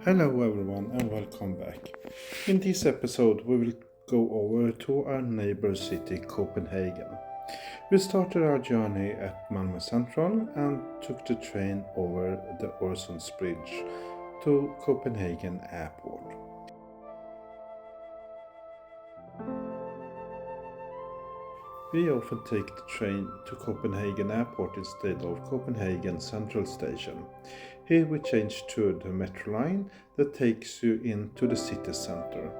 Hello everyone and welcome back. In this episode we will go over to our neighbor city Copenhagen. We started our journey at Malmö Central and took the train over the Bridge to Copenhagen Airport. We often take the train to Copenhagen Airport instead of Copenhagen Central Station. Here we change to the metro line that takes you into the city center.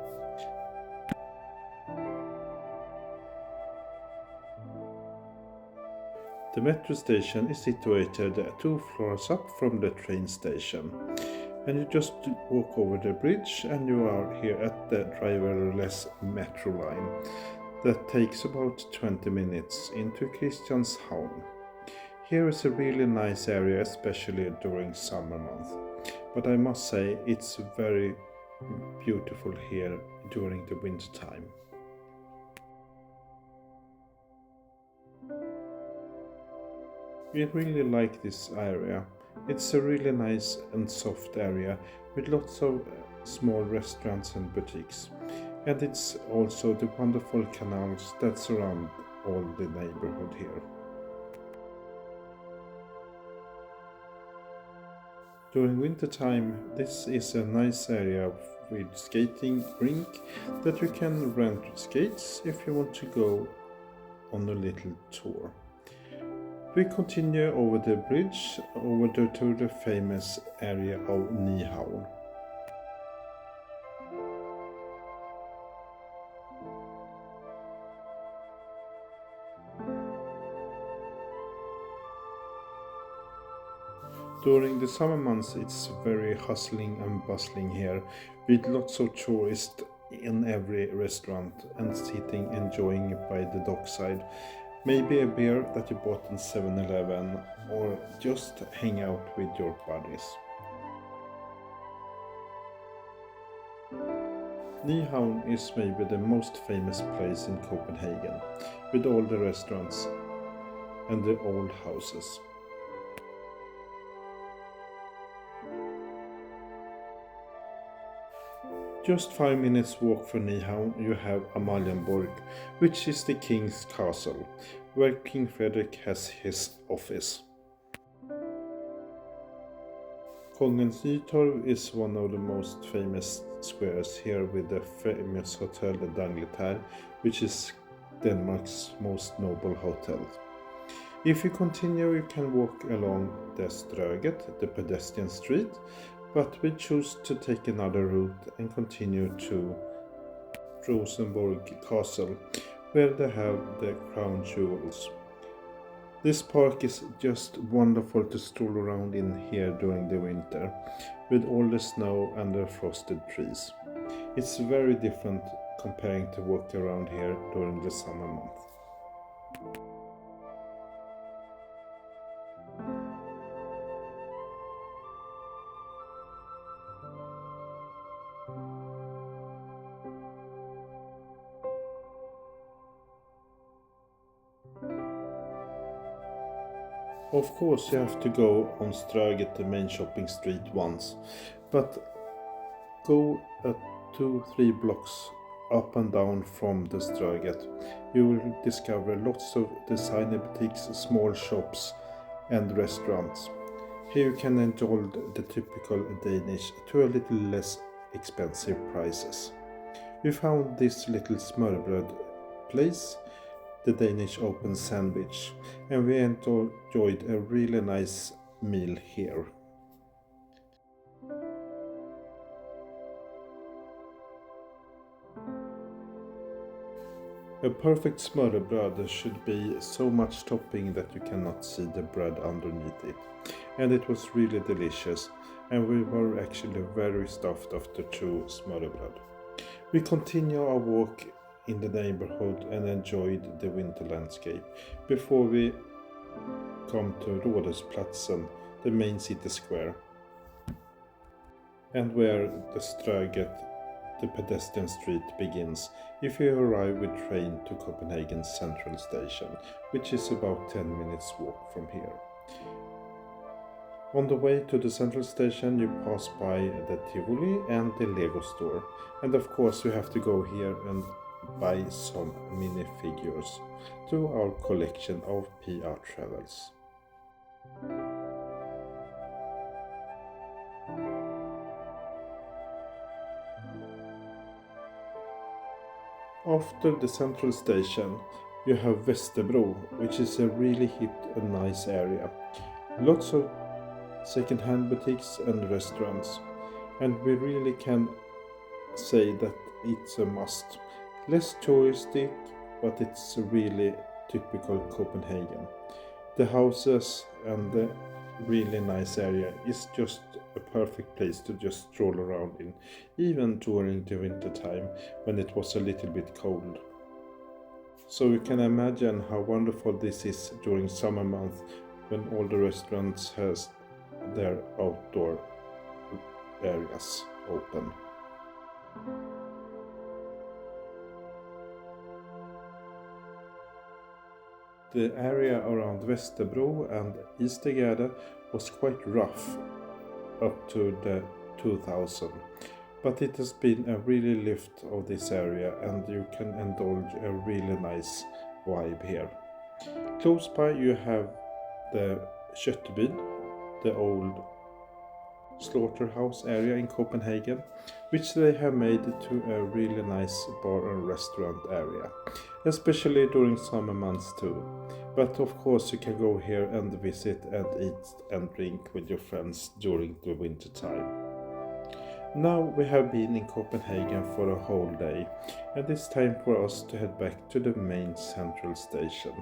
The metro station is situated 2 floors up from the train station. And you just walk over the bridge and you are here at the driverless metro line that takes about 20 minutes into Christianshavn. Here is a really nice area, especially during summer month. But I must say it's very beautiful here during the winter time. We really like this area. It's a really nice and soft area with lots of small restaurants and boutiques. And it's also the wonderful canals that surround all the neighborhood here. During winter time, this is a nice area with skating rink that you can rent skates if you want to go on a little tour. We continue over the bridge to the famous area of Nyhavn. During the summer months it's very hustling and bustling here with lots of tourists in every restaurant and sitting enjoying by the dockside. Maybe a beer that you bought in 7-Eleven or just hang out with your buddies. Nyhavn is maybe the most famous place in Copenhagen with all the restaurants and the old houses. Just 5 minutes walk from Nyhavn you have Amalienborg, which is the king's castle, where King Frederick has his office. Kongens Nytorv is one of the most famous squares here with the famous Hotel d'Angleterre, which is Denmark's most noble hotel. If you continue you can walk along the Ströget, the pedestrian street, but we choose to take another route and continue to Rosenborg Castle, where they have the crown jewels. This park is just wonderful to stroll around in here during the winter, with all the snow and the frosted trees. It's very different comparing to walk around here during the summer month. Of course you have to go on Ströget, the main shopping street once, but go 2-3 blocks up and down from the Ströget. You will discover lots of designer boutiques, small shops and restaurants. Here you can enjoy the typical Danish to a little less expensive prices. We found this little smørrebrød place, the Danish open sandwich, and we enjoyed a really nice meal here. A perfect smørrebrød should be so much topping that you cannot see the bread underneath it, and it was really delicious, and we were actually very stuffed after 2 smørrebrød. We continue our walk in the neighborhood and enjoyed the winter landscape before we come to Rådhusplatsen, the main city square, and where the Ströget, the pedestrian street, begins if you arrive with train to Copenhagen Central Station, which is about 10 minutes walk from here. On the way to the central station, you pass by the Tivoli and the Lego store. And of course, you have to go here and buy some minifigures to our collection of PR travels. After the central station, you have Västerbro, which is a really hip and nice area. Lots of second-hand boutiques and restaurants, and we really can say that it's a must. Less touristic, but it's really typical Copenhagen. The houses and the really nice area is just a perfect place to just stroll around in, even during the winter time when it was a little bit cold. So you can imagine how wonderful this is during summer months when all the restaurants has their outdoor areas open. The area around Västerbro and Eastergärde was quite rough up to the 2000, but it has been a really lift of this area and you can indulge a really nice vibe here. Close by you have the Köttbyn, the old slaughterhouse area in Copenhagen, which they have made to a really nice bar and restaurant area, especially during summer months too. But of course you can go here and visit and eat and drink with your friends during the winter time. Now we have been in Copenhagen for a whole day, and it's time for us to head back to the main central station,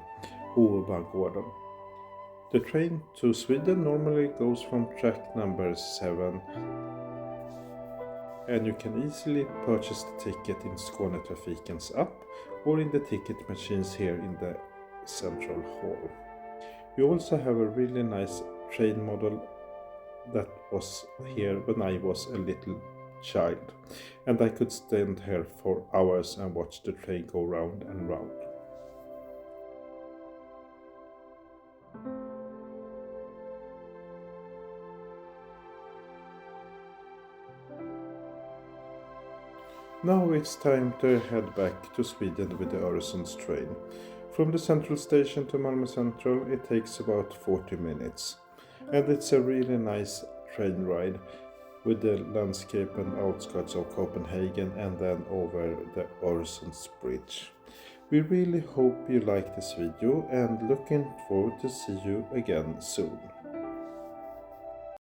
Hovedbanegården. The train to Sweden normally goes from track number 7, and you can easily purchase the ticket in Skånetrafikens app or in the ticket machines here in the central hall. You also have a really nice train model that was here when I was a little child, and I could stand here for hours and watch the train go round and round. Now it's time to head back to Sweden with the Öresund's train. From the central station to Malmö Central it takes about 40 minutes, and it's a really nice train ride with the landscape and outskirts of Copenhagen and then over the Öresund's bridge. We really hope you like this video and looking forward to see you again soon.